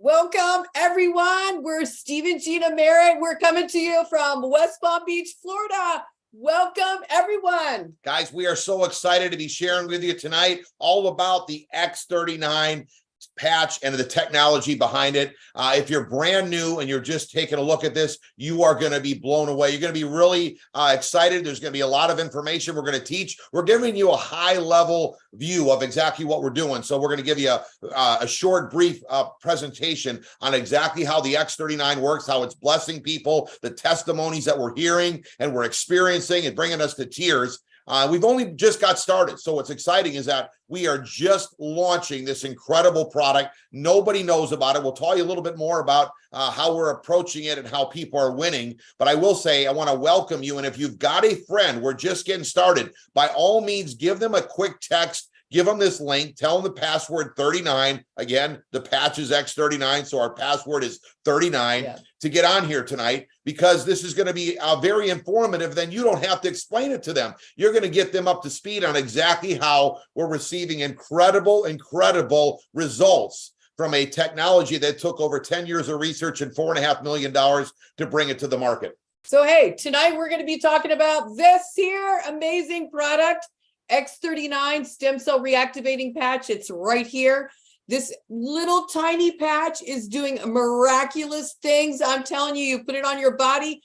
Welcome, everyone. We're Steve and Gina Merritt. We're coming to you from West Palm Beach, Florida. Welcome, everyone. Guys, we are so excited to be sharing with you tonight all about the X39 patch and the technology behind it. If you're brand new and you're just taking a look at this, you are going to be blown away. You're going to be really excited. There's going to be a lot of information we're going to teach. We're giving you a high level view of exactly what we're doing. So we're going to give you a short, brief presentation on exactly how the X39 works, how it's blessing people, the testimonies that we're hearing and we're experiencing and bringing us to tears. We've only just got started. So what's exciting is that we are just launching this incredible product. Nobody knows about it. We'll tell you a little bit more about how we're approaching it and how people are winning. But I will say, I want to welcome you. And if you've got a friend, we're just getting started. By all means, give them a quick text. Give them this link, tell them the password 39. Again, the patch is X39, so our password is 39 to get on here tonight, because this is going to be very informative. Then you don't have to explain it to them. You're going to get them up to speed on exactly how we're receiving incredible results from a technology that took over 10 years of research and $4.5 million to bring it to the market. So, hey, tonight we're going to be talking about this here amazing product, X39 stem cell reactivating patch. It's right here. This little tiny patch is doing miraculous things. I'm telling you, you put it on your body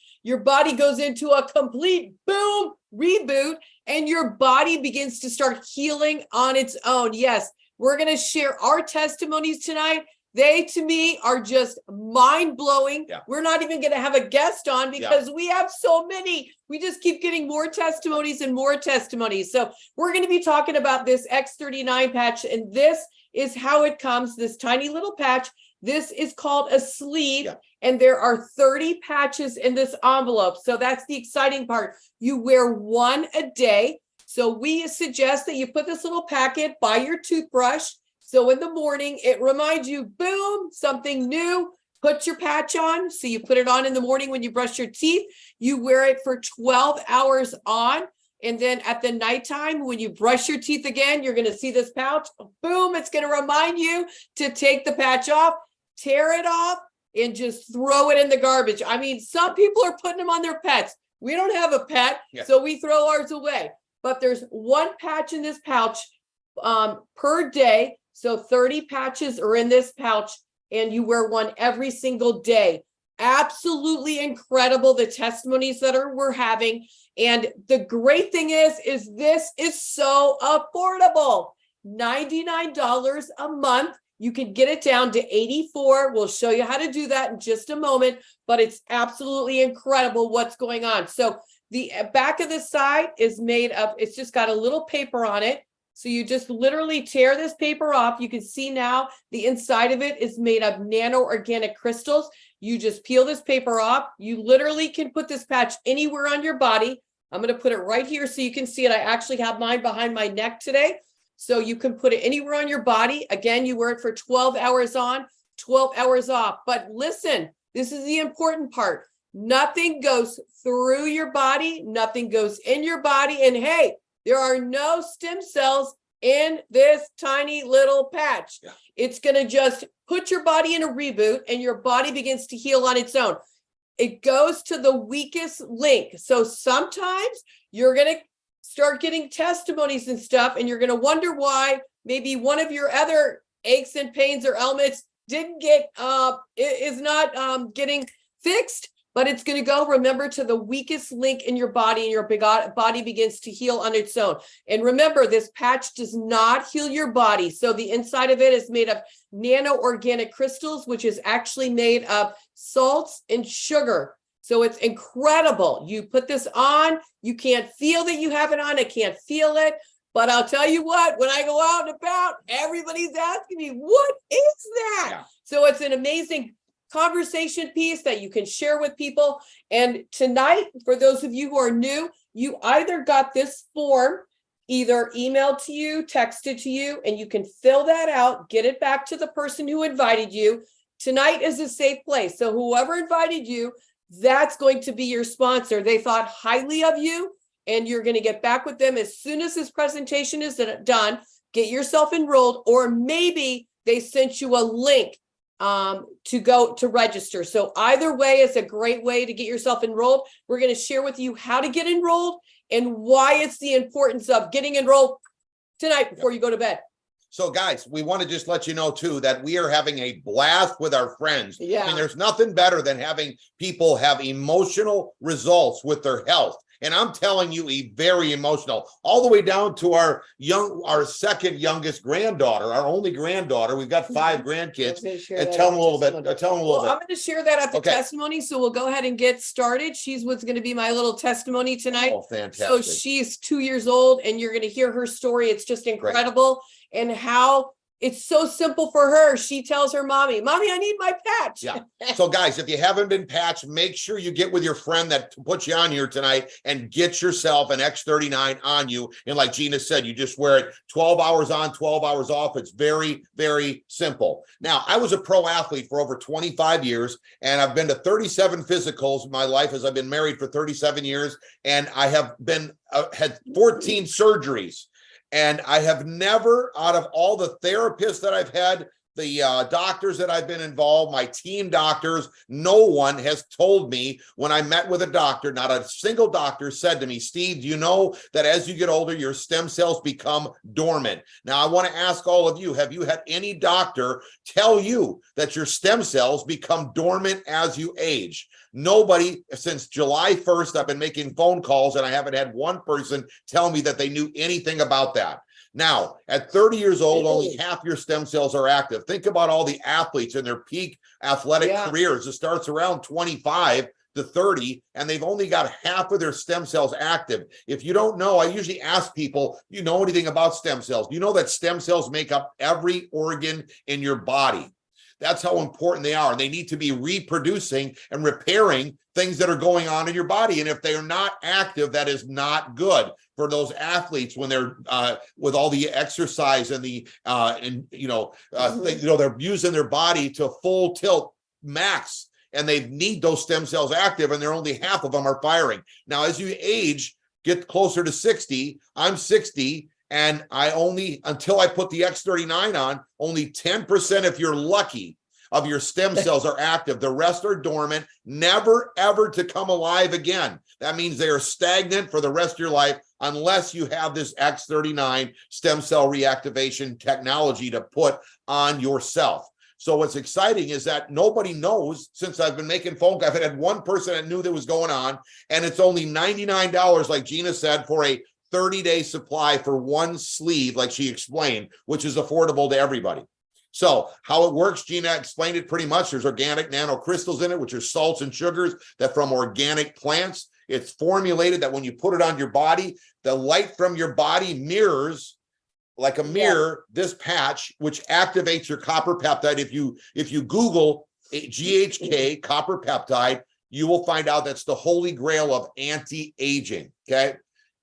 goes into a complete boom reboot, and your body begins to start healing on its own. Yes, we're going to share our testimonies tonight. They, to me, are just mind-blowing. We're not even going to have a guest on because we have so many. We just keep getting more testimonies and more testimonies. So we're going to be talking about this X39 patch, and this is how it comes, this tiny little patch. This is called a sleeve, and there are 30 patches in this envelope. So that's the exciting part. You wear one a day. So we suggest that you put this little packet by your toothbrush. So in the morning, it reminds you, boom, something new, put your patch on. So you put it on in the morning when you brush your teeth. You wear it for 12 hours on. And then at the nighttime, when you brush your teeth again, you're going to see this pouch. Boom, it's going to remind you to take the patch off, tear it off, and just throw it in the garbage. I mean, some people are putting them on their pets. We don't have a pet, so we throw ours away. But there's one patch in this pouch per day. So 30 patches are in this pouch, and you wear one every single day. Absolutely incredible, the testimonies that we're having. And the great thing is this is so affordable. $99 a month. You can get it down to $84. We'll show you how to do that in just a moment, but it's absolutely incredible what's going on. So the back of the side is made of, it's just got a little paper on it. So you just literally tear this paper off. You can see now the inside of it is made of nano organic crystals. You just peel this paper off. You literally can put this patch anywhere on your body. I'm going to put it right here so you can see it. I actually have mine behind my neck today. So you can put it anywhere on your body. Again, you wear it for 12 hours on, 12 hours off. But listen, this is the important part. Nothing goes through your body. Nothing goes in your body. And hey, there are no stem cells in this tiny little patch. It's going to just put your body in a reboot, and your body begins to heal on its own. It goes to the weakest link. So sometimes you're going to start getting testimonies and stuff, and you're going to wonder why maybe one of your other aches and pains or ailments didn't get is not getting fixed. But it's going to go, remember, to the weakest link in your body, and your body begins to heal on its own. And remember, this patch does not heal your body. So the inside of it is made of nano-organic crystals, which is actually made of salts and sugar. So it's incredible. You put this on, you can't feel that you have it on. I can't feel it. But I'll tell you what, when I go out and about, everybody's asking me, what is that? So it's an amazing conversation piece that you can share with people. And tonight, for those of you who are new, you either got this form either emailed to you, texted to you, and you can fill that out, get it back to the person who invited you. Tonight is a safe place. So whoever invited you, that's going to be your sponsor. They thought highly of you, and you're going to get back with them as soon as this presentation is done. Get yourself enrolled, or maybe they sent you a link to go to register. So either way, it's a great way to get yourself enrolled. We're going to share with you how to get enrolled and why it's the importance of getting enrolled tonight before you go to bed. So guys, we want to just let you know too that we are having a blast with our friends. Yeah. I mean, there's nothing better than having people have emotional results with their health. And I'm telling you, very emotional, all the way down to our second youngest granddaughter, our only granddaughter. We've got 5 grandkids. And tell them a little bit. Tell them a little bit. I'm going to share that at the testimony. So we'll go ahead and get started. She's what's going to be my little testimony tonight. Oh, fantastic. So she's 2 years old and you're going to hear her story. It's just incredible. And how it's so simple for her. She tells her mommy, I need my patch. Yeah. So guys, if you haven't been patched, make sure you get with your friend that put you on here tonight and get yourself an X39 on you. And like Gina said, you just wear it 12 hours on, 12 hours off. It's very, very simple. Now, I was a pro athlete for over 25 years, and I've been to 37 physicals in my life as I've been married for 37 years. And I have been had 14 surgeries. And I have never, out of all the therapists that I've had, the doctors that I've been involved, my team doctors, no one has told me when I met with a doctor, not a single doctor said to me, Steve, do you know that as you get older, your stem cells become dormant? Now, I want to ask all of you, have you had any doctor tell you that your stem cells become dormant as you age? Nobody. Since July 1st, I've been making phone calls and I haven't had one person tell me that they knew anything about that. Now, at 30 years old, only half your stem cells are active. Think about all the athletes in their peak athletic careers. It starts around 25 to 30, and they've only got half of their stem cells active. If you don't know, I usually ask people, you know anything about stem cells? Do you know that stem cells make up every organ in your body? That's how important they are. They need to be reproducing and repairing things that are going on in your body. And if they're not active, that is not good for those athletes when they're with all the exercise and the they're using their body to full tilt max, and they need those stem cells active, and they're only half of them are firing. Now, as you age, get closer to 60, I'm 60. And I only, until I put the X39 on, only 10%, if you're lucky, of your stem cells are active. The rest are dormant, never, ever to come alive again. That means they are stagnant for the rest of your life unless you have this X39 stem cell reactivation technology to put on yourself. So what's exciting is that nobody knows. Since I've been making phone calls, I've had one person that knew that was going on, and it's only $99, like Gina said, for a 30-day supply for one sleeve, like she explained, which is affordable to everybody. So how it works, Gina explained it pretty much. There's organic nanocrystals in it, which are salts and sugars that from organic plants. It's formulated that when you put it on your body, the light from your body mirrors, like a mirror, this patch, which activates your copper peptide. If you Google GHK copper peptide, you will find out that's the holy grail of anti-aging. Okay.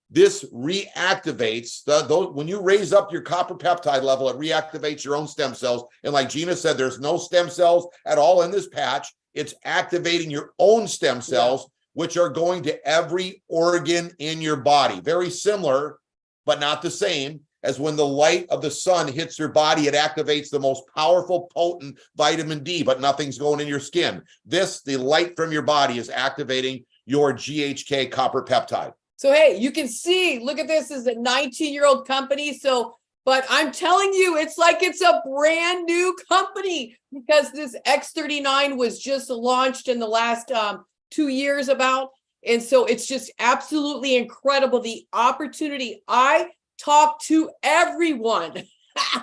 This reactivates when you raise up your copper peptide level, it reactivates your own stem cells. And like Gina said, there's no stem cells at all in this patch. It's activating your own stem cells, which are going to every organ in your body. Very similar, but not the same as when the light of the sun hits your body, it activates the most powerful, potent vitamin D, but nothing's going in your skin. The light from your body is activating your GHK copper peptide. So, hey, you can see, look at this, is a 19-year-old company. So, but I'm telling you, it's like it's a brand new company because this X39 was just launched in the last 2 years about. And so it's just absolutely incredible. The opportunity. I talk to everyone.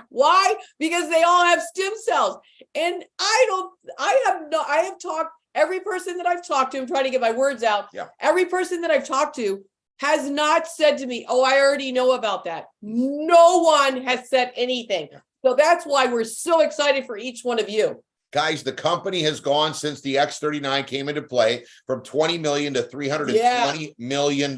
Why? Because they all have stem cells. And I have talked, every person that I've talked to, I'm trying to get my words out. Yeah. Every person that I've talked to has not said to me, oh, I already know about that. No one has said anything. So that's why we're so excited for each one of you. Guys, the company has gone since the X39 came into play from 20 million to $320 million.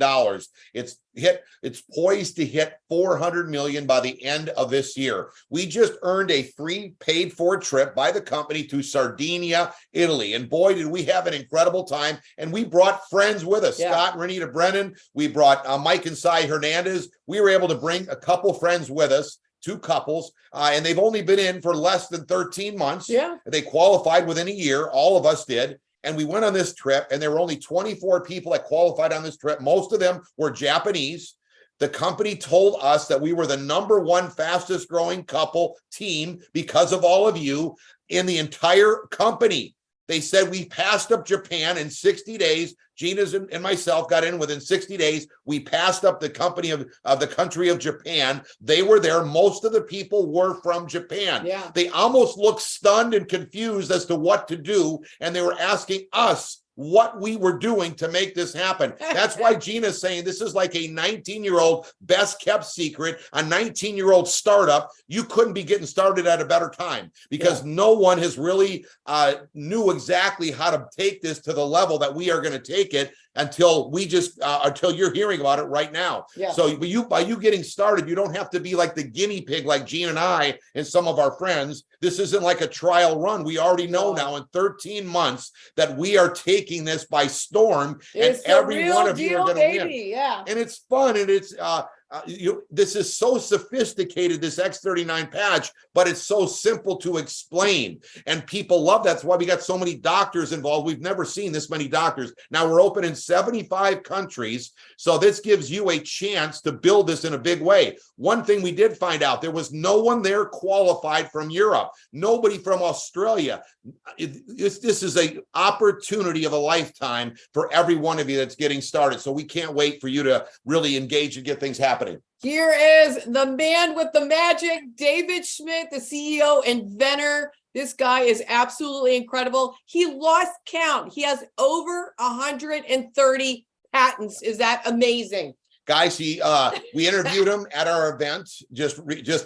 It's poised to hit 400 million by the end of this year. We just earned a free paid for trip by the company to Sardinia, Italy. And boy, did we have an incredible time. And we brought friends with us. Scott and Renita Brennan. We brought Mike and Cy Hernandez. We were able to bring a couple friends with us two couples, and they've only been in for less than 13 months. Yeah. They qualified within a year. All of us did. And we went on this trip, and there were only 24 people that qualified on this trip. Most of them were Japanese. The company told us that we were the #1 fastest growing couple team because of all of you in the entire company. They said we passed up Japan in 60 days. Gina's and myself got in within 60 days. We passed up the company of the country of Japan. They were there. Most of the people were from Japan. Yeah. They almost looked stunned and confused as to what to do. And they were asking us what we were doing to make this happen. That's why Gina's saying this is like a 19-year-old best kept secret, a 19-year-old startup. You couldn't be getting started at a better time because no one has really knew exactly how to take this to the level that we are going to take it until you're hearing about it right now. Yeah. So by you getting started, you don't have to be like the guinea pig like Gina and I and some of our friends. This isn't like a trial run. We already know now in 13 months that we are taking this by storm, and every one of you are going to win. Yeah. And it's fun, and it's this is so sophisticated, this X39 patch, but it's so simple to explain, and people love that. That's why we got so many doctors involved. We've never seen this many doctors. Now we're open in 75 countries, so this gives you a chance to build this in a big way. One thing we did find out, there was no one there qualified from Europe, nobody from Australia. This is an opportunity of a lifetime for every one of you that's getting started. So we can't wait for you to really engage and get things happening. Here is the man with the magic, David Schmidt, the CEO, inventor. This guy is absolutely incredible. He lost count. He has over 130 patents. Is that amazing? Guys, we interviewed him at our event just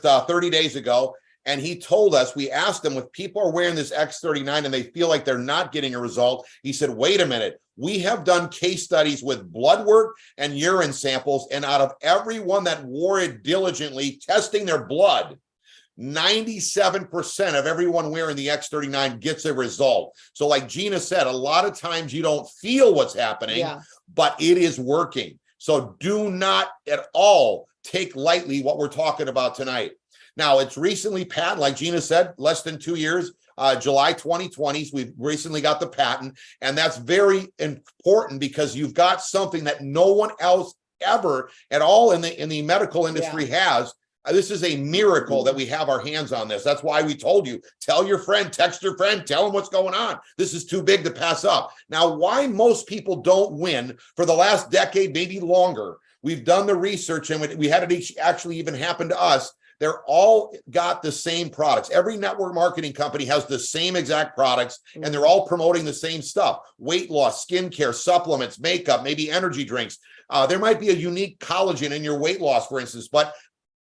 30 days ago. And he told us, we asked him if people are wearing this X39 and they feel like they're not getting a result. He said, wait a minute. We have done case studies with blood work and urine samples. And out of everyone that wore it diligently, testing their blood, 97% of everyone wearing the X39 gets a result. So like Gina said, a lot of times you don't feel what's happening, but it is working. So do not at all take lightly what we're talking about tonight. Now, it's recently patented, like Gina said, less than 2 years, July 2020. So we've recently got the patent. And that's very important because you've got something that no one else ever at all in the medical industry has. This is a miracle that we have our hands on this. That's why we told you, tell your friend, text your friend, tell them what's going on. This is too big to pass up. Now, why most people don't win for the last decade, maybe longer, we've done the research and we had it actually even happen to us. They're all got the same products. Every network marketing company has the same exact products, and they're all promoting the same stuff: weight loss, skincare, supplements, makeup, maybe energy drinks. There might be a unique collagen in your weight loss, for instance, but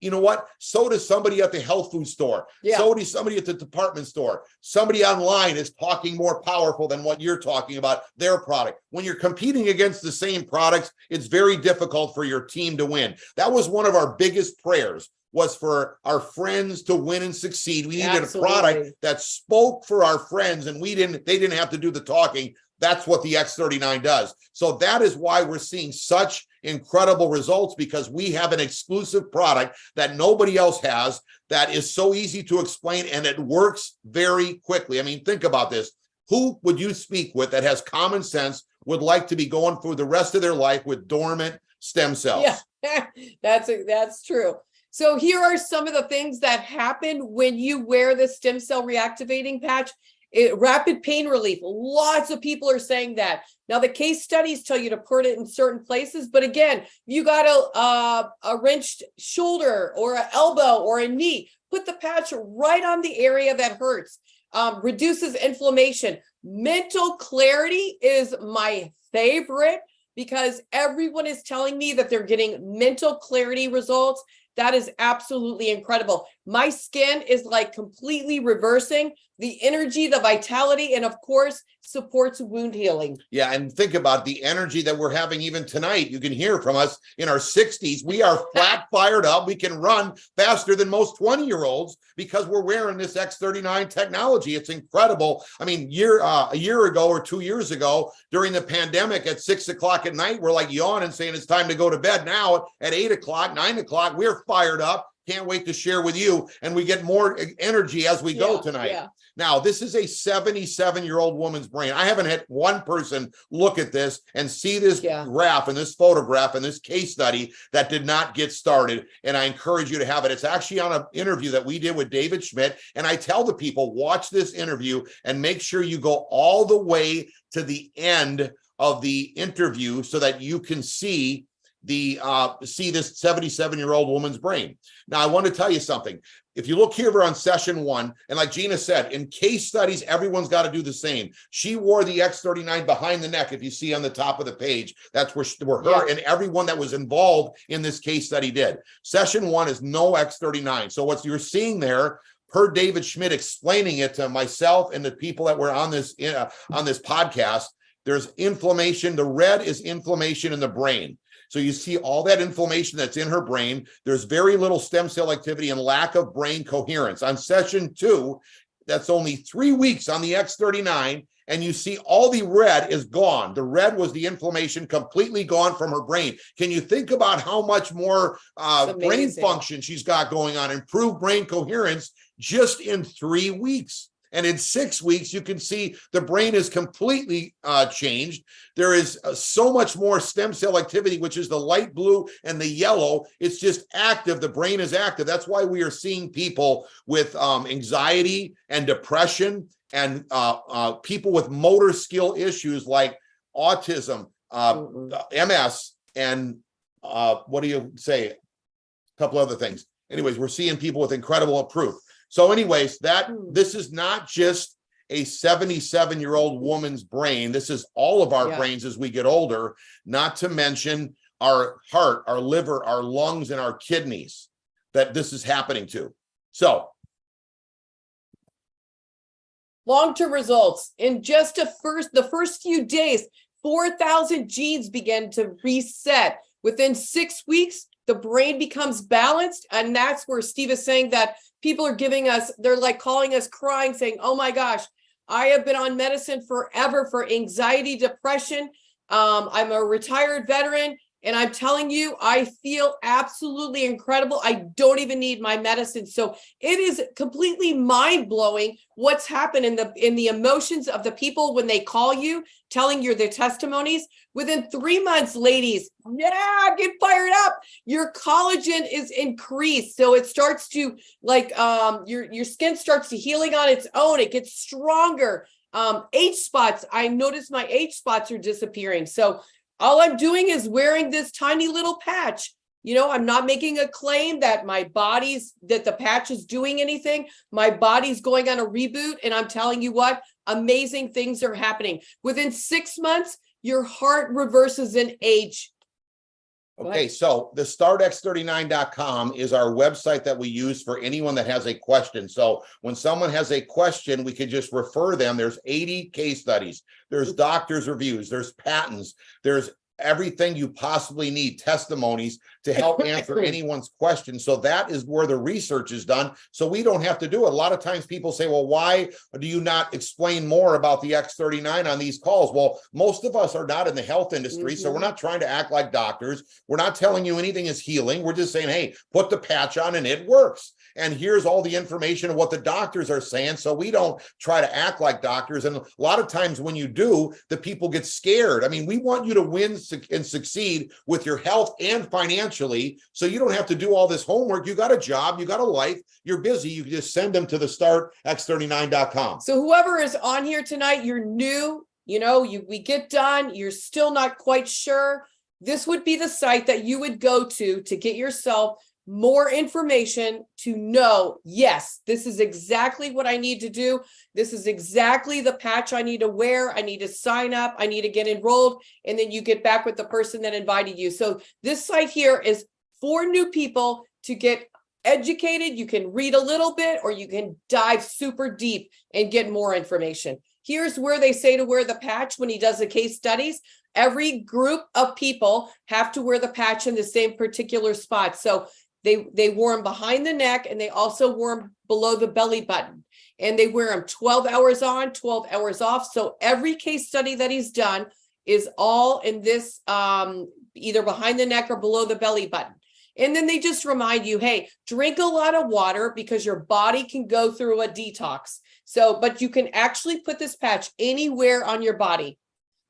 you know what? So does somebody at the health food store. So does somebody at the department store. Somebody online is talking more powerful than what you're talking about, their product. When you're competing against the same products, it's very difficult for your team to win. That was one of our biggest prayers, was for our friends to win and succeed. We needed a product that spoke for our friends, and they didn't have to do the talking. That's what the X39 does. So that is why we're seeing such incredible results, because we have an exclusive product that nobody else has, that is so easy to explain, and it works very quickly. I mean, think about this. Who would you speak with that has common sense, would like to be going through the rest of their life with dormant stem cells? Yeah, that's true. So here are some of the things that happen when you wear the stem cell reactivating patch. Rapid pain relief. Lots of people are saying that. Now, the case studies tell you to put it in certain places, but again, you got a wrenched shoulder or an elbow or a knee, put the patch right on the area that hurts. Reduces inflammation. Mental clarity is my favorite, because everyone is telling me that they're getting mental clarity results. That is absolutely incredible. My skin is like completely reversing. The energy, the vitality, and of course, supports wound healing. Yeah, and think about the energy that we're having even tonight. You can hear from us in our 60s. We are flat fired up. We can run faster than most 20-year-olds because we're wearing this X39 technology. It's incredible. I mean, a year ago or 2 years ago, during the pandemic at 6 o'clock at night, we're like yawning, saying it's time to go to bed. Now at 8 o'clock, 9 o'clock, we're fired up, can't wait to share with you, and we get more energy as we go tonight. Yeah. Now, this is a 77-year-old woman's brain. I haven't had one person look at this and see this graph and this photograph and this case study that did not get started. And I encourage you to have it. It's actually on an interview that we did with David Schmidt. And I tell the people, watch this interview and make sure you go all the way to the end of the interview so that you can see this 77-year-old woman's brain. Now, I want to tell you something. If you look here, we're on session 1, and like Gina said, in case studies, everyone's got to do the same. She wore the X39 behind the neck. If you see on the top of the page, that's where her and everyone that was involved in this case study did. Session 1 is no X39. So what you're seeing there, per David Schmidt explaining it to myself and the people that were on this podcast, there's inflammation. The red is inflammation in the brain. So you see all that inflammation that's in her brain. There's very little stem cell activity and lack of brain coherence. On session 2, that's only 3 weeks on the X39, and you see all the red is gone. The red was the inflammation completely gone from her brain. Can you think about how much more brain function she's got going on, improved brain coherence just in 3 weeks? And in 6 weeks, you can see the brain is completely changed. There is so much more stem cell activity, which is the light blue and the yellow. It's just active. The brain is active. That's why we are seeing people with anxiety and depression and people with motor skill issues like autism, MS, and what do you say? A couple other things. Anyways, we're seeing people with incredible proof. So anyways, this is not just a 77-year-old woman's brain. This is all of our brains as we get older, not to mention our heart, our liver, our lungs, and our kidneys that this is happening to. So long-term results. In just the first few days, 4,000 genes began to reset. Within 6 weeks, the brain becomes balanced. And that's where Steve is saying that people are giving us, they're like calling us crying, saying, oh my gosh, I have been on medicine forever for anxiety, depression. I'm a retired veteran. And I'm telling you, I feel absolutely incredible. I don't even need my medicine. So it is completely mind-blowing what's happened in the emotions of the people when they call you, telling you their testimonies. Within 3 months, ladies, get fired up. Your collagen is increased. So it starts to your skin starts to healing on its own. It gets stronger. Age spots, I noticed my age spots are disappearing. So all I'm doing is wearing this tiny little patch. You know, I'm not making a claim that that the patch is doing anything. My body's going on a reboot. And I'm telling you what, amazing things are happening. Within 6 months, your heart reverses in age. Okay, so the startx39.com is our website that we use for anyone that has a question. So when someone has a question, we can just refer them. There's 80 case studies. There's doctors' reviews. There's patents. There's everything you possibly need, testimonies to help answer anyone's question. So that is where the research is done. So we don't have to do it. A lot of times people say, well, why do you not explain more about the X39 on these calls? Well, most of us are not in the health industry, so we're not trying to act like doctors. We're not telling you anything is healing. We're just saying, hey, put the patch on and it works. And here's all the information of what the doctors are saying. So we don't try to act like doctors. And a lot of times when you do, the people get scared. I mean, we want you to win and succeed with your health and financially. So you don't have to do all this homework. You got a job, you got a life, you're busy. You can just send them to the startx39.com. So whoever is on here tonight, you're new, we get done, you're still not quite sure. This would be the site that you would go to get yourself more information to know, yes, this is exactly what I need to do. This is exactly the patch I need to wear. I need to sign up. I need to get enrolled. And then you get back with the person that invited you. So this site here is for new people to get educated. You can read a little bit, or you can dive super deep and get more information. Here's where they say to wear the patch when he does the case studies. Every group of people have to wear the patch in the same particular spot. So they wore them behind the neck, and they also wore them below the belly button. And they wear them 12 hours on, 12 hours off. So every case study that he's done is all in this, either behind the neck or below the belly button. And then they just remind you, hey, drink a lot of water because your body can go through a detox. So, but you can actually put this patch anywhere on your body.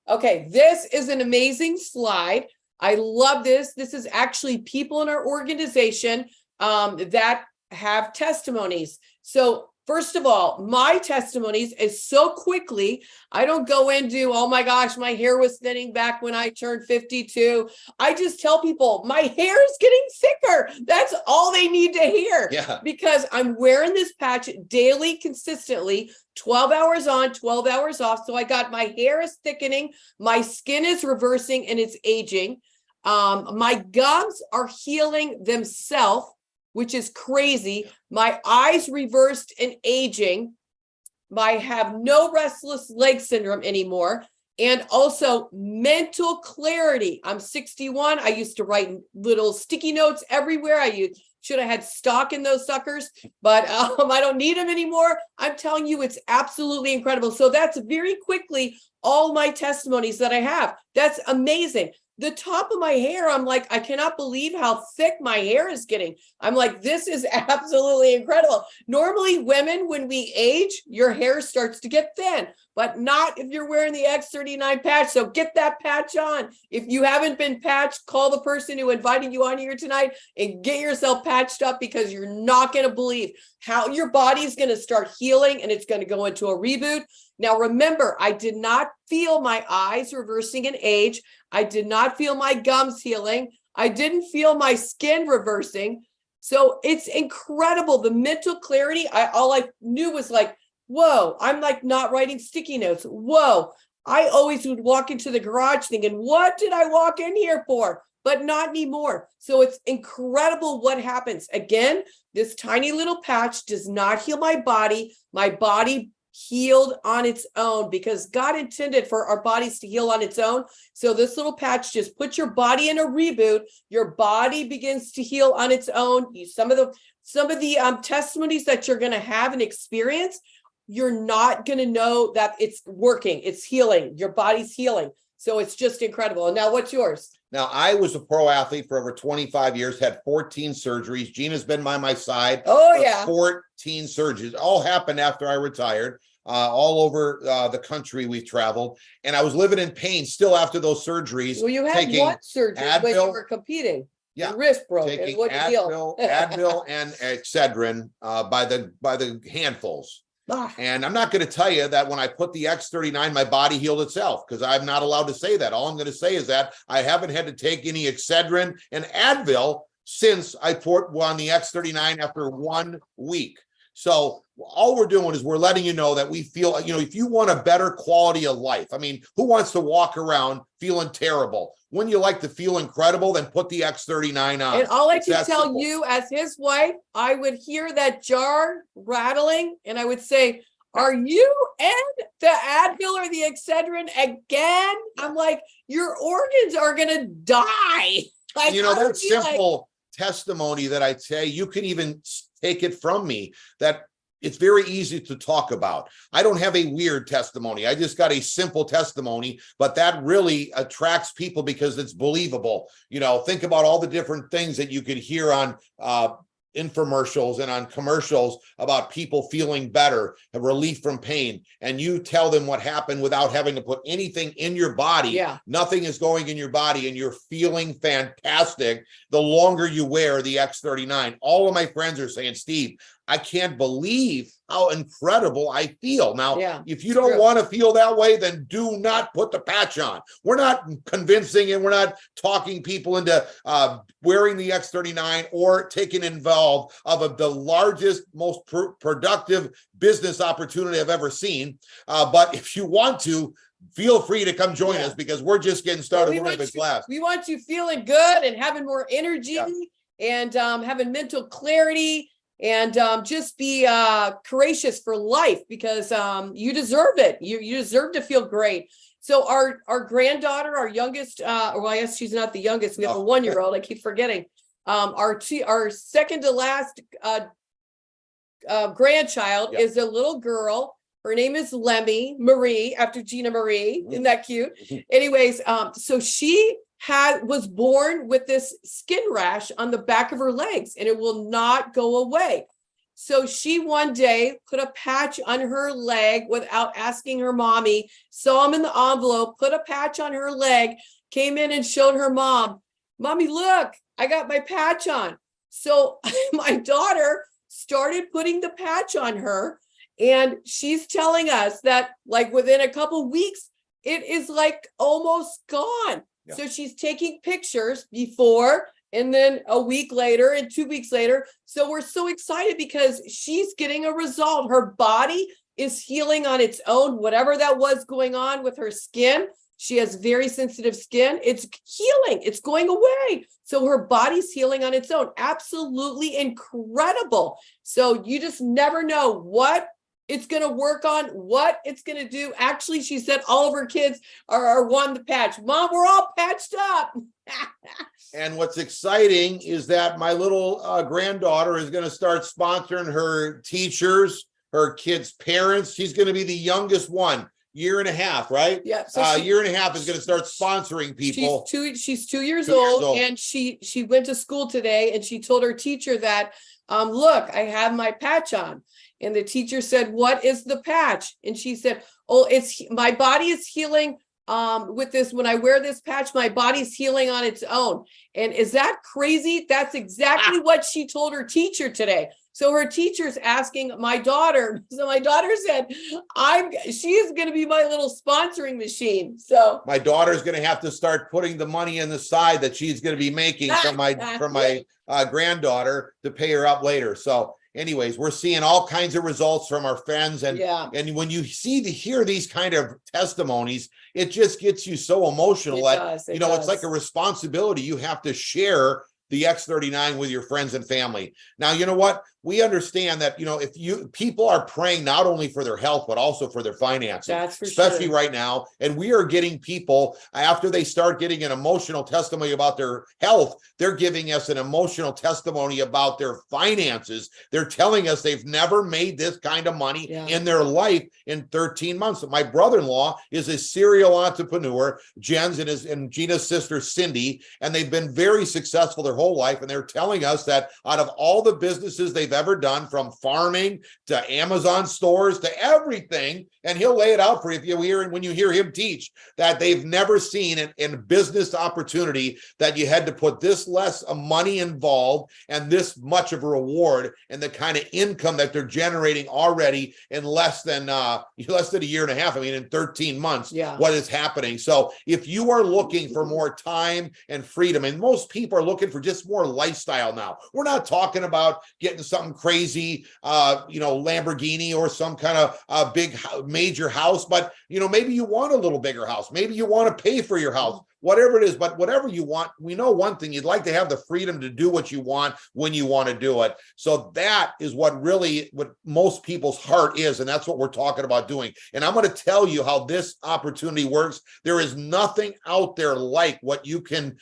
Okay, this is an amazing slide. I love this. This is actually people in our organization that have testimonies. So first of all, my testimonies is so quickly, I don't go into, oh my gosh, my hair was thinning back when I turned 52. I just tell people my hair is getting thicker. That's all they need to hear. Yeah. Because I'm wearing this patch daily, consistently, 12 hours on, 12 hours off. So I got my hair is thickening, my skin is reversing and it's aging. My gums are healing themselves, which is crazy. My eyes reversed and aging. I have no restless leg syndrome anymore. And also mental clarity. I'm 61. I used to write little sticky notes everywhere. Should have had stock in those suckers, but I don't need them anymore. I'm telling you, it's absolutely incredible. So that's very quickly all my testimonies that I have. That's amazing. The top of my hair, I'm like, I cannot believe how thick my hair is getting. I'm like, this is absolutely incredible. Normally, women, when we age, your hair starts to get thin, but not if you're wearing the X39 patch. So get that patch on. If you haven't been patched, call the person who invited you on here tonight and get yourself patched up, because you're not going to believe how your body's going to start healing and it's going to go into a reboot. Now, remember, I did not feel my eyes reversing in age. I did not feel my gums healing. I didn't feel my skin reversing. So it's incredible. The mental clarity, all I knew was like, whoa, I'm like not writing sticky notes. Whoa, I always would walk into the garage thinking, what did I walk in here for? But not anymore. So it's incredible what happens. Again, this tiny little patch does not heal my body. My body healed on its own, because God intended for our bodies to heal on its own. So this little patch just puts your body in a reboot. Your body begins to heal on its own. Some of the testimonies that you're going to have and experience, you're not going to know that it's working. It's healing. Your body's healing. So it's just incredible. And now what's yours? Now, I was a pro athlete for over 25 years, had 14 surgeries. Gina's been by my side. Oh, yeah. 14 surgeries. All happened after I retired. All over the country we've traveled. And I was living in pain still after those surgeries. Well, you had one surgery when you were competing. Yeah. Your wrist broke. Taking What Advil and Excedrin by the handfuls. And I'm not going to tell you that when I put the X39, my body healed itself, because I'm not allowed to say that. All I'm going to say is that I haven't had to take any Excedrin and Advil since I put on the X39 after 1 week. So all we're doing is we're letting you know that we feel, if you want a better quality of life, I mean, who wants to walk around feeling terrible? Wouldn't you like to feel incredible? Then put the X39 on. And all I can tell you as his wife, I would hear that jar rattling and I would say, are you and the Advil or the Excedrin again? I'm like, your organs are going to die. Like, that simple testimony that I say, you can even take it from me, that it's very easy to talk about. I don't have a weird testimony. I just got a simple testimony, but that really attracts people because it's believable. Think about all the different things that you could hear on infomercials and on commercials about people feeling better, a relief from pain, and you tell them what happened without having to put anything in your body. Yeah. Nothing is going in your body and you're feeling fantastic the longer you wear the X39. All of my friends are saying, Steve, I can't believe how incredible I feel. Now, if you don't want to feel that way, then do not put the patch on. We're not convincing and we're not talking people into wearing the X39 or taking involved of the largest, most productive business opportunity I've ever seen. But if you want to, feel free to come join us, because we're just getting started. We want you feeling good and having more energy and having mental clarity. And just be courageous for life, because you deserve it. You deserve to feel great. So our granddaughter, our youngest, well, I guess she's not the youngest. We have a 1-year-old. I keep forgetting. Our second to last grandchild is a little girl. Her name is Lemmy Marie, after Gina Marie. Isn't that cute? Anyways, so she was born with this skin rash on the back of her legs, and it will not go away. So she one day put a patch on her leg without asking her mommy, saw him in the envelope, put a patch on her leg, came in and showed her mom, "Mommy, look, I got my patch on." So my daughter started putting the patch on her, and she's telling us that like within a couple weeks, it is like almost gone. Yeah. So she's taking pictures before and then a week later and 2 weeks later. So we're so excited because she's getting a result. Her body is healing on its own, whatever that was going on with her skin. She has very sensitive skin. It's healing. It's going away. So her body's healing on its own. Absolutely incredible. So you just never know what it's going to work on, what it's going to do. Actually, she said all of her kids are wanting the patch. Mom, we're all patched up. And what's exciting is that my little granddaughter is going to start sponsoring her teachers, her kids' parents. She's going to be the youngest one. 1.5 years, right? Yeah. So 1.5 years is going to start sponsoring people. She's 2 years old, and she went to school today, and she told her teacher that, look, I have my patch on. And the teacher said, "What is the patch?" And she said, "Oh, it's my body is healing with this. When I wear this patch, my body's healing on its own." And is that crazy? That's exactly what she told her teacher today. So her teacher's asking my daughter. So my daughter said, she is going to be my little sponsoring machine. So my daughter's going to have to start putting the money in the side that she's going to be making from my granddaughter to pay her up later. So anyways, we're seeing all kinds of results from our friends. And when you hear these kind of testimonies, it just gets you so emotional. It's like a responsibility. You have to share the X39 with your friends and family. Now, you know what? We understand that, if people are praying not only for their health, but also for their finances, that's for especially sure. right now. And we are getting people, after they start getting an emotional testimony about their health, they're giving us an emotional testimony about their finances. They're telling us they've never made this kind of money in their life in 13 months. My brother-in-law is a serial entrepreneur, Jen's and Gina's sister, Cindy, and they've been very successful their whole life. And they're telling us that out of all the businesses they've ever done, from farming to Amazon stores to everything, and he'll lay it out for you when you hear him teach, that they've never seen in a business opportunity that you had to put this less of money involved and this much of a reward, and the kind of income that they're generating already in less than a 1.5 years. I mean, in 13 months, what is happening. So if you are looking for more time and freedom, and most people are looking for just more lifestyle now. We're not talking about getting something crazy, Lamborghini or some kind of big major house, but maybe you want a little bigger house. Maybe you want to pay for your house, whatever it is. But whatever you want, we know one thing: you'd like to have the freedom to do what you want when you want to do it. So that is what most people's heart is, and that's what we're talking about doing. And I'm going to tell you how this opportunity works. There is nothing out there like what you can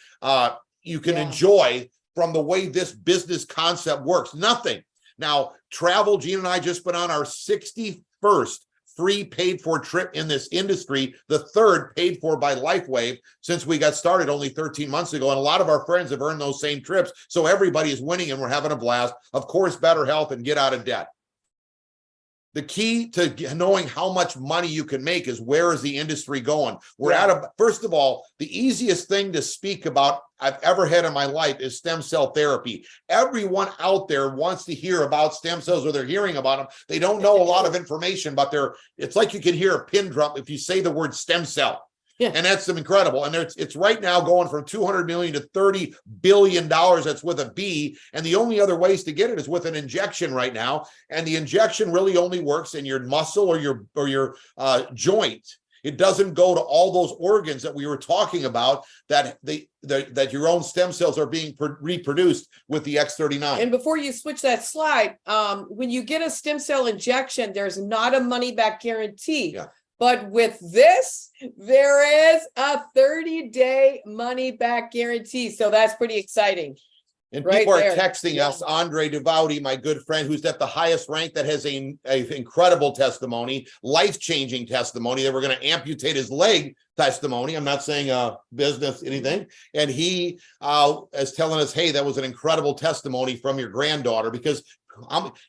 enjoy from the way this business concept works. Nothing. Now, travel, Gina and I just been on our 61st free paid for trip in this industry, the 3rd paid for by LifeWave since we got started only 13 months ago. And a lot of our friends have earned those same trips. So everybody is winning and we're having a blast. Of course, better health and get out of debt. The key to knowing how much money you can make is, where is the industry going? First of all, the easiest thing to speak about I've ever had in my life is stem cell therapy. Everyone out there wants to hear about stem cells, or they're hearing about them. They don't know a lot of information, but it's like you can hear a pin drop if you say the word stem cell. Yeah. And that's incredible. And it's right now going from $200 million to $30 billion. That's with a B. And the only other ways to get it is with an injection right now. And the injection really only works in your muscle or your joint. It doesn't go to all those organs that we were talking about, that your own stem cells are being reproduced with the X39. And before you switch that slide, when you get a stem cell injection, there's not a money back guarantee. Yeah. But with this, there is a 30-day money back guarantee. So that's pretty exciting. And Right people are there. texting Yeah. us, Andre Devoudi, my good friend, who's at the highest rank, that has a incredible testimony, life-changing testimony, that we're going to amputate his leg testimony. I'm not saying business, anything. And he is telling us, hey, that was an incredible testimony from your granddaughter, because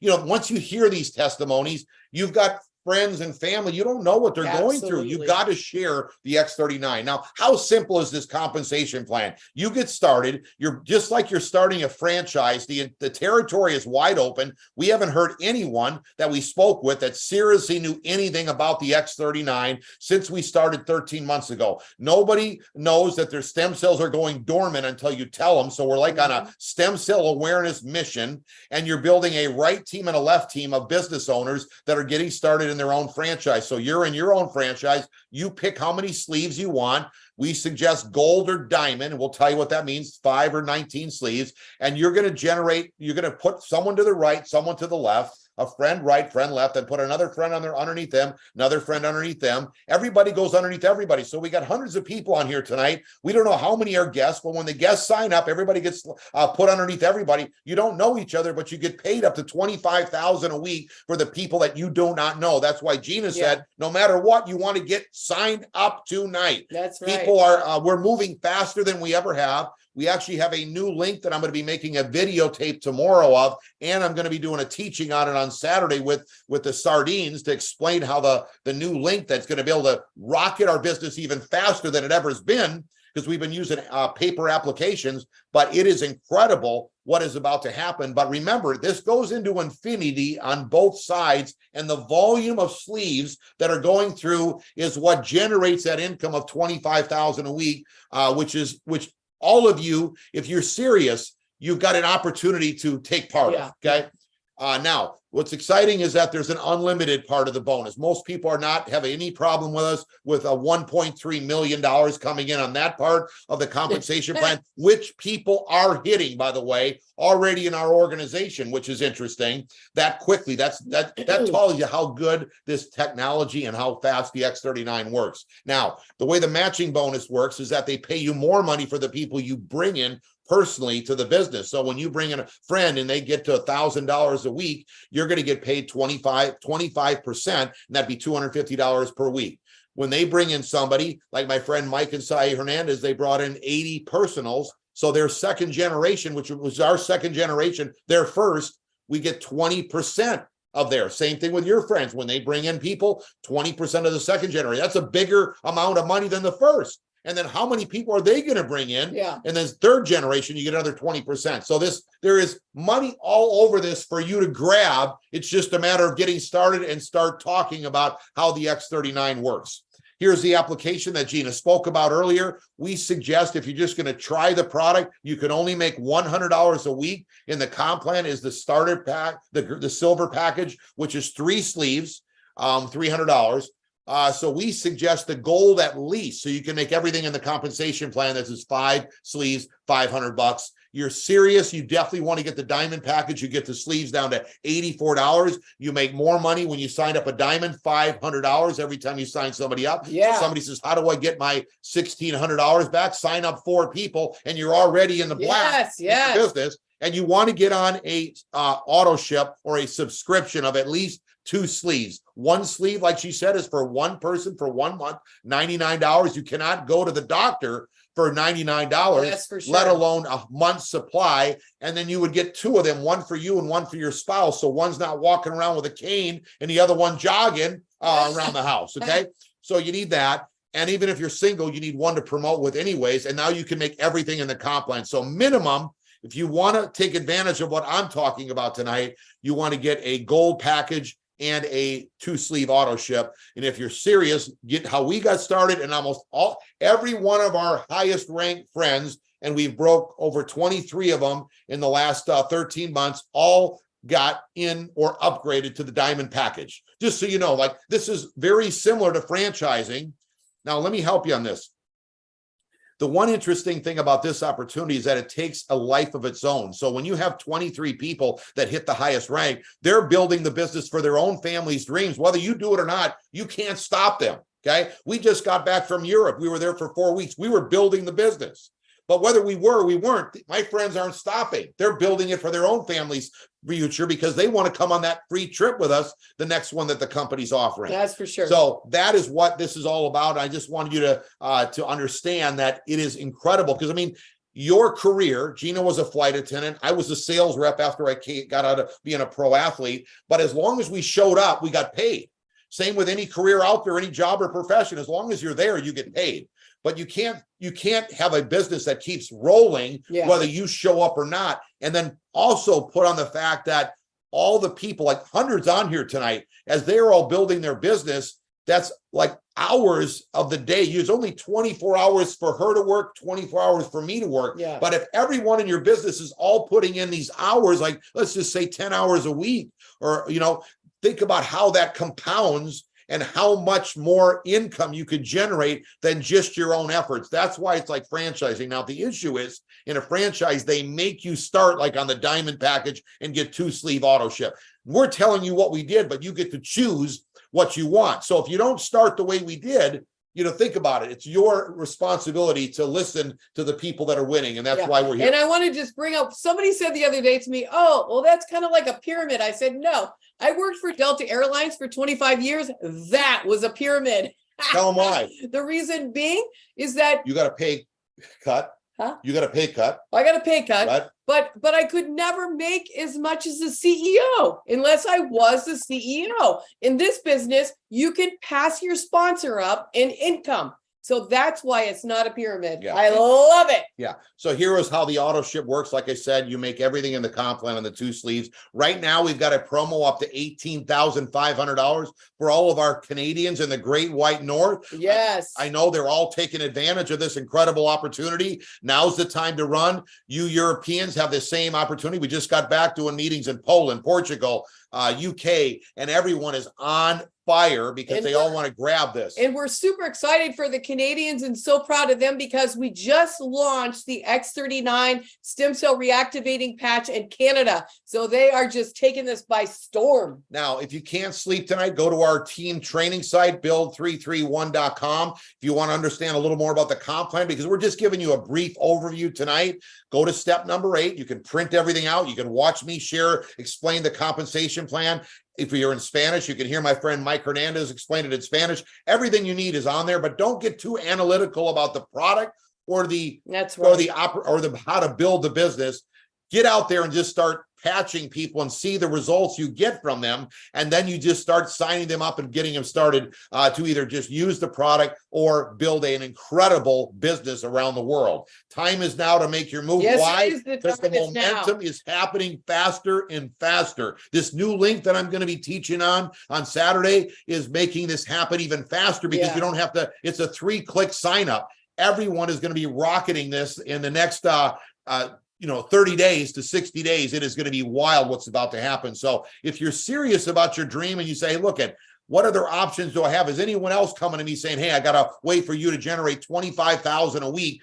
once you hear these testimonies, you've got friends and family, you don't know what they're going through. You've Absolutely. got to share the X39. Now, how simple is this compensation plan? You get started, you're just like you're starting a franchise. The territory is wide open. We haven't heard anyone that we spoke with that seriously knew anything about the X39 since we started 13 months ago. Nobody knows that their stem cells are going dormant until you tell them. So we're like on a stem cell awareness mission, and you're building a right team and a left team of business owners that are getting started in their own franchise. So you're in your own franchise. You pick how many sleeves you want. We suggest gold or diamond, and we'll tell you what that means, 5 or 19 sleeves. And you're going to put someone to the right, someone to the left, a friend right, friend left, and put another friend underneath them, another friend underneath them. Everybody goes underneath everybody. So we got hundreds of people on here tonight. We don't know how many are guests, but when the guests sign up, everybody gets put underneath everybody. You don't know each other, but you get paid up to $25,000 a week for the people that you do not know. That's why Gina said, no matter what, you want to get signed up tonight. That's right. People are, we're moving faster than we ever have. We actually have a new link that I'm going to be making a videotape tomorrow of, and I'm going to be doing a teaching on it on Saturday with the sardines to explain how the new link that's going to be able to rocket our business even faster than it ever has been, because we've been using paper applications, but it is incredible what is about to happen. But remember, this goes into infinity on both sides, and the volume of sleeves that are going through is what generates that income of $25,000 a week, which all of you, if you're serious, you've got an opportunity to take part of. Okay. Now, what's exciting is that there's an unlimited part of the bonus. Most people are not having any problem with us with a $1.3 million coming in on that part of the compensation plan, which people are hitting, by the way, already in our organization, which is interesting that quickly. That tells you how good this technology and how fast the X39 works. Now, the way the matching bonus works is that they pay you more money for the people you bring in personally to the business. So when you bring in a friend and they get to $1,000 a week, you're going to get paid 25%, and that'd be $250 per week. When they bring in somebody like my friend Mike and Sai Hernandez, they brought in 80 personals. So their second generation, which was our second generation, their first, we get 20% of their. Same thing with your friends. When they bring in people, 20% of the second generation. That's a bigger amount of money than the first. And then how many people are they going to bring in? Yeah. And then third generation, you get another 20%. So there is money all over this for you to grab. It's just a matter of getting started and start talking about how the X39 works. Here's the application that Gina spoke about earlier. We suggest if you're just going to try the product, you can only make $100 a week. In the comp plan is the starter pack, the silver package, which is 3 sleeves, $300. So we suggest the gold at least, so you can make everything in the compensation plan. This is 5 sleeves, $500. You're serious, you definitely want to get the diamond package. You get the sleeves down to $84. You make more money when you sign up a diamond, $500 every time you sign somebody up. Yeah. So somebody says, how do I get my $1,600 back? Sign up 4 people and you're already in the black in your business. And you want to get on a auto ship or a subscription of at least 2 sleeves. 1 sleeve, like she said, is for 1 person for 1 month, $99. You cannot go to the doctor for $99, that's for sure, let alone a month's supply. And then you would get 2 of them, 1 for you and 1 for your spouse. So one's not walking around with a cane and the other one jogging around the house. Okay. So you need that. And even if you're single, you need 1 to promote with anyways. And now you can make everything in the comp plan. So minimum, if you want to take advantage of what I'm talking about tonight, you want to get a gold package and a 2-sleeve auto ship. And if you're serious, get how we got started, and almost every one of our highest ranked friends, and we've broke over 23 of them in the last 13 months, all got in or upgraded to the diamond package. Just so you know, like, this is very similar to franchising. Now, let me help you on this. The one interesting thing about this opportunity is that it takes a life of its own. So when you have 23 people that hit the highest rank, they're building the business for their own family's dreams. Whether you do it or not, you can't stop them. Okay. We just got back from Europe. We were there for 4 weeks. We were building the business. But whether we were or we weren't, my friends aren't stopping. They're building it for their own families' future because they want to come on that free trip with us, the next one that the company's offering. That's for sure. So that is what this is all about. I just wanted you to understand that it is incredible because, I mean, your career, Gina was a flight attendant. I was a sales rep after I got out of being a pro athlete. But as long as we showed up, we got paid. Same with any career out there, any job or profession. As long as you're there, you get paid. But you can't have a business that keeps rolling, whether you show up or not. And then also put on the fact that all the people, like hundreds on here tonight, as they're all building their business, that's like hours of the day. Use only 24 hours for her to work, 24 hours for me to work. Yeah. But if everyone in your business is all putting in these hours, like let's just say 10 hours a week, or, you know, think about how that compounds and how much more income you could generate than just your own efforts. That's why it's like franchising. Now, the issue is in a franchise, they make you start like on the diamond package and get 2-sleeve auto ship. We're telling you what we did, but you get to choose what you want. So if you don't start the way we did, you know, think about it. It's your responsibility to listen to the people that are winning. And that's why we're here. And I want to just bring up, somebody said the other day to me, oh, well, that's kind of like a pyramid. I said, no, I worked for Delta Airlines for 25 years. That was a pyramid. Tell them why. The reason being is that you got a pay cut. Huh? You got a pay cut. I got a pay cut, right? but I could never make as much as the CEO unless I was the CEO. In this business, you can pass your sponsor up in income. So that's why it's not a pyramid. Yeah. I love it. Yeah. So here is how the auto ship works. Like I said, you make everything in the comp plan on the 2 sleeves. Right now, we've got a promo up to $18,500 for all of our Canadians in the Great White North. Yes. I know they're all taking advantage of this incredible opportunity. Now's the time to run. You Europeans have the same opportunity. We just got back doing meetings in Poland, Portugal, UK, and everyone is on fire because they all want to grab this. And we're super excited for the Canadians and so proud of them because we just launched the X39 stem cell reactivating patch in Canada. So they are just taking this by storm. Now, if you can't sleep tonight, go to our team training site, build331.com. If you want to understand a little more about the comp plan, because we're just giving you a brief overview tonight, go to step number 8. You can print everything out. You can watch me explain the compensation plan. If you're in Spanish, you can hear my friend Mike Hernandez explain it in Spanish. Everything you need is on there, but don't get too analytical about the product or the how to build the business. Get out there and just start patching people and see the results you get from them. And then you just start signing them up and getting them started to either just use the product or build an incredible business around the world. Time is now to make your move. Yes, Why? Because the momentum is happening faster and faster. This new link that I'm going to be teaching on Saturday is making this happen even faster because you don't have to, it's a 3-click sign up. Everyone is going to be rocketing this in the next 30 days to 60 days. It is going to be wild what's about to happen. So if you're serious about your dream and you say, look at what other options do I have? Is anyone else coming to me saying, hey, I got to wait for you to generate $25,000 a week?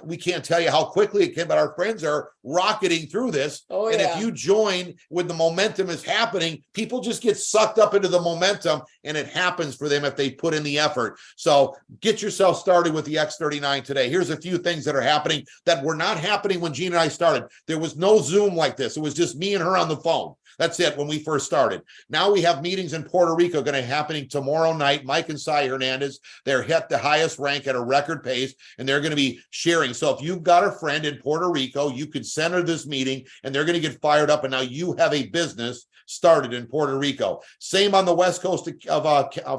We can't tell you how quickly it can, but our friends are rocketing through this. And if you join when the momentum is happening, people just get sucked up into the momentum and it happens for them if they put in the effort. So get yourself started with the X39 today. Here's a few things that are happening that were not happening when Gina and I started. There was no Zoom like this. It was just me and her on the phone. That's it when we first started. Now we have meetings in Puerto Rico going to be happening tomorrow night. Mike and Cy Hernandez, they're hit the highest rank at a record pace, and they're going to be sharing. So if you've got a friend in Puerto Rico, you could send her this meeting, and they're going to get fired up, and now you have a business started in Puerto Rico. Same on the west coast of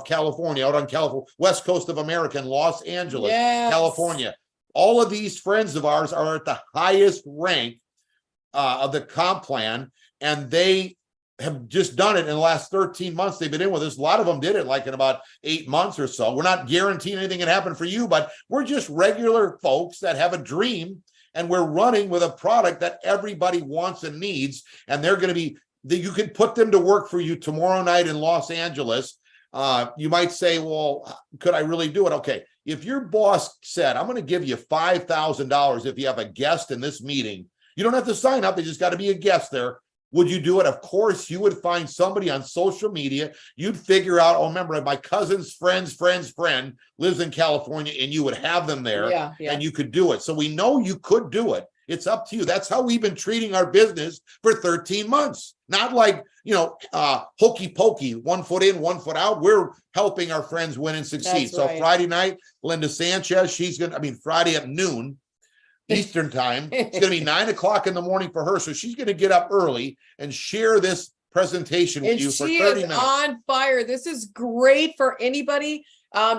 California, out on California, west coast of America, in Los Angeles, California. All of these friends of ours are at the highest rank of the comp plan, and they have just done it in the last 13 months. They've been in with us. A lot of them did it like in about 8 months or so. We're not guaranteeing anything can happen for you, but we're just regular folks that have a dream, and we're running with a product that everybody wants and needs. And they're going to be, you can put them to work for you tomorrow night in Los Angeles. You might say, well, could I really do it? Okay. If your boss said, I'm going to give you $5,000 if you have a guest in this meeting, you don't have to sign up. They just got to be a guest there. Would you do it? Of course, you would find somebody on social media. You'd figure out, oh, remember, my cousin's friend's friend lives in California, and you would have them there, and you could do it. So we know you could do it. It's up to you. That's how we've been treating our business for 13 months. Not like, hokey pokey, 1 foot in, 1 foot out. We're helping our friends win and succeed. That's so right. Friday night, Linda Sanchez, Friday at noon Eastern time. It's going to be 9 o'clock in the morning for her. So she's going to get up early and share this presentation with you for 30 minutes. She is on fire. This is great for anybody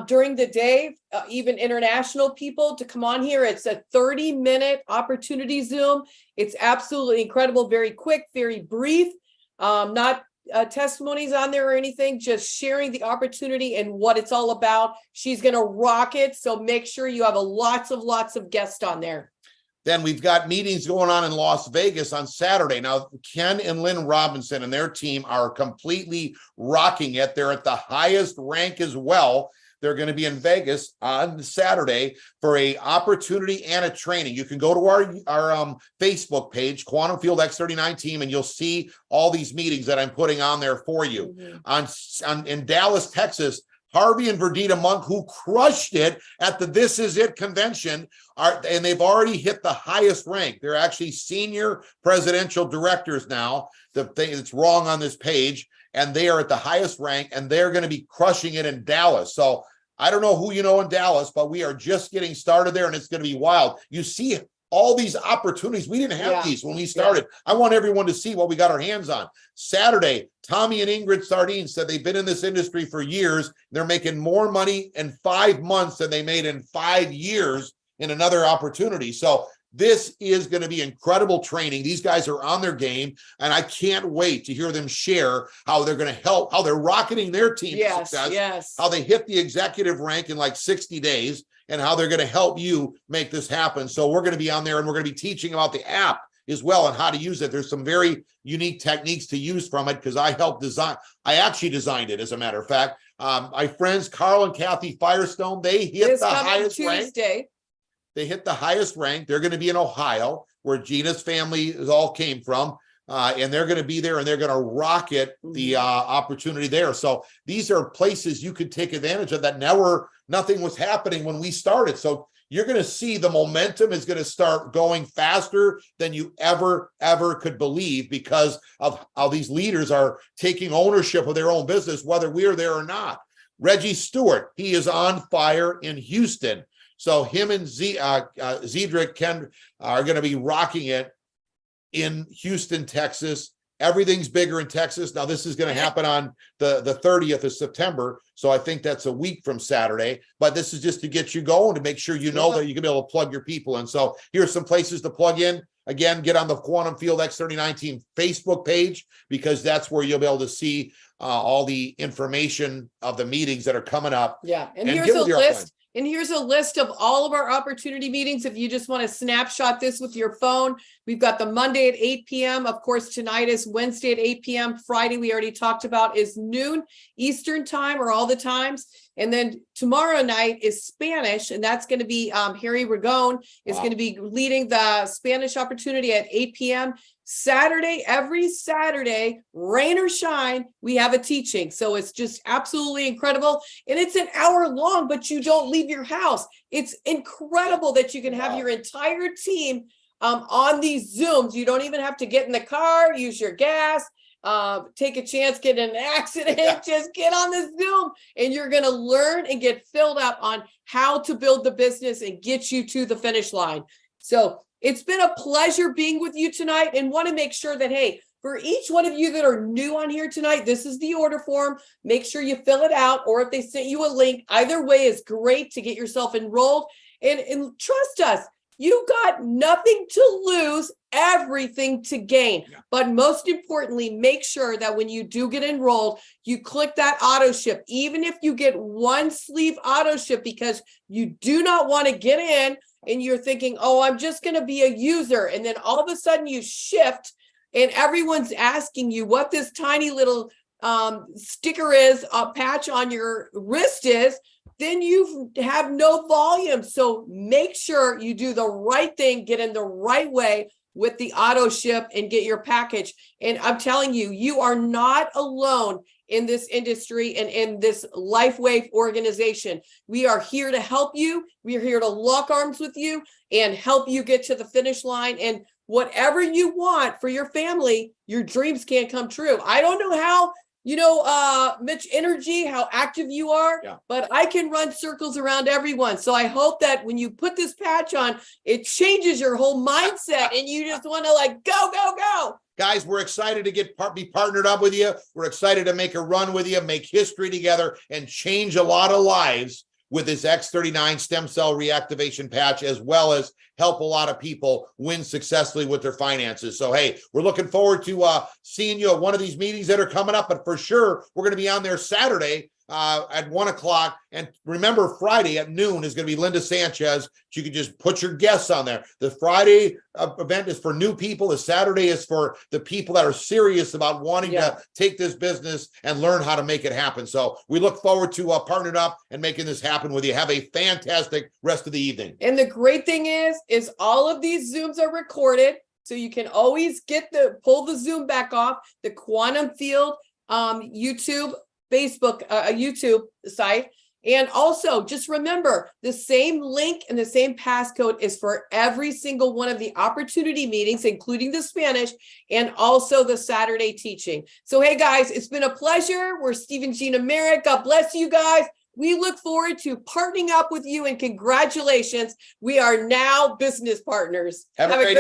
during the day, even international people to come on here. It's a 30-minute opportunity Zoom. It's absolutely incredible, very quick, very brief, not testimonies on there or anything, just sharing the opportunity and what it's all about. She's going to rock it. So make sure you have lots of guests on there. Then we've got meetings going on in Las Vegas on Saturday. Now, Ken and Lynn Robinson and their team are completely rocking it. They're at the highest rank as well. They're going to be in Vegas on Saturday for a opportunity and a training. You can go to our Facebook page, Quantum Field X39 team, and you'll see all these meetings that I'm putting on there for you. Mm-hmm. In Dallas, Texas, Harvey and Verdita Monk, who crushed it at the This Is It convention, and they've already hit the highest rank. They're actually senior presidential directors now. The thing that's wrong on this page, and they are at the highest rank, and they're going to be crushing it in Dallas. So I don't know who you know in Dallas, but we are just getting started there, and it's going to be wild. You see all these opportunities. We didn't have these when we started. I want everyone to see what we got our hands on. Saturday, Tommy and Ingrid Sardine said they've been in this industry for years. They're making more money in 5 months than they made in 5 years in another opportunity. So this is going to be incredible training. These guys are on their game, and I can't wait to hear them share how they're going to help, how they're rocketing their team to success, how they hit the executive rank in like 60 days, and how they're going to help you make this happen. So we're going to be on there, and we're going to be teaching about the app as well and how to use it. There's some very unique techniques to use from it because I helped design. I actually designed it, as a matter of fact. My friends Carl and Kathy Firestone, they hit the highest rank. They hit the highest rank. They're going to be in Ohio, where Gina's family all came from. And they're going to be there, and they're going to rocket the opportunity there. So these are places you could take advantage of that nothing was happening when we started. So you're going to see the momentum is going to start going faster than you ever could believe, because of how these leaders are taking ownership of their own business, whether we're there or not. Reggie Stewart, he is on fire in Houston. So him and Zedric Ken are going to be rocking it in Houston, Texas. Everything's bigger in Texas. Now, this is going to happen on the 30th of September. So I think that's a week from Saturday. But this is just to get you going, to make sure you know that you can be able to plug your people in. So here's some places to plug in. Again, get on the Quantum Field X39 team Facebook page, because that's where you'll be able to see all the information of the meetings that are coming up. Yeah, and here's a list. And here's a list of all of our opportunity meetings. If you just want to snapshot this with your phone, we've got the Monday at 8 p.m. Of course, tonight is Wednesday at 8 p.m. Friday, we already talked about, is noon Eastern time, or all the times. And then tomorrow night is Spanish, and that's going to be Harry Ragon is going to be leading the Spanish opportunity at 8 p.m. Saturday, every Saturday, rain or shine, we have a teaching. So it's just absolutely incredible. And it's an hour long, but you don't leave your house. It's incredible that you can have your entire team on these Zooms. You don't even have to get in the car, use your gas, take a chance, get in an accident, just get on the Zoom, and you're going to learn and get filled out on how to build the business and get you to the finish line. So it's been a pleasure being with you tonight, and want to make sure that, hey, for each one of you that are new on here tonight, this is the order form. Make sure you fill it out, or if they sent you a link, either way is great to get yourself enrolled. And trust us, you got nothing to lose, everything to gain. But most importantly, make sure that when you do get enrolled, you click that auto ship, even if you get one sleeve auto ship, because you do not want to get in and you're thinking, oh, I'm just going to be a user. And then all of a sudden you shift and everyone's asking you what this tiny little sticker is, a patch on your wrist is, then you have no volume. So make sure you do the right thing, get in the right way, with the auto ship and get your package. And I'm telling you, you are not alone in this industry and in this LifeWave organization. We are here to help you. We are here to lock arms with you and help you get to the finish line. And whatever you want for your family, your dreams can come true. I don't know how, Mitch Energy, how active you are, but I can run circles around everyone. So I hope that when you put this patch on, it changes your whole mindset and you just want to like, go, go, go. Guys, we're excited to be partnered up with you. We're excited to make a run with you, make history together, and change a lot of lives with this X39 stem cell reactivation patch, as well as help a lot of people win successfully with their finances. So, hey, we're looking forward to seeing you at one of these meetings that are coming up. But for sure, we're going to be on there Saturday at 1 o'clock. And remember, Friday at noon is going to be Linda Sanchez. You can just put your guests on there. The Friday event is for new people. The Saturday is for the people that are serious about wanting to take this business and learn how to make it happen. So we look forward to partnering up and making this happen with you. Have a fantastic rest of the evening. And the great thing is all of these Zooms are recorded. So you can always pull the Zoom back off the Quantum Field YouTube site. And also just remember, the same link and the same passcode is for every single one of the opportunity meetings, including the Spanish and also the Saturday teaching. So, hey guys, it's been a pleasure. We're Steve and Gina Merritt. God bless you guys. We look forward to partnering up with you, and congratulations. We are now business partners. Have a great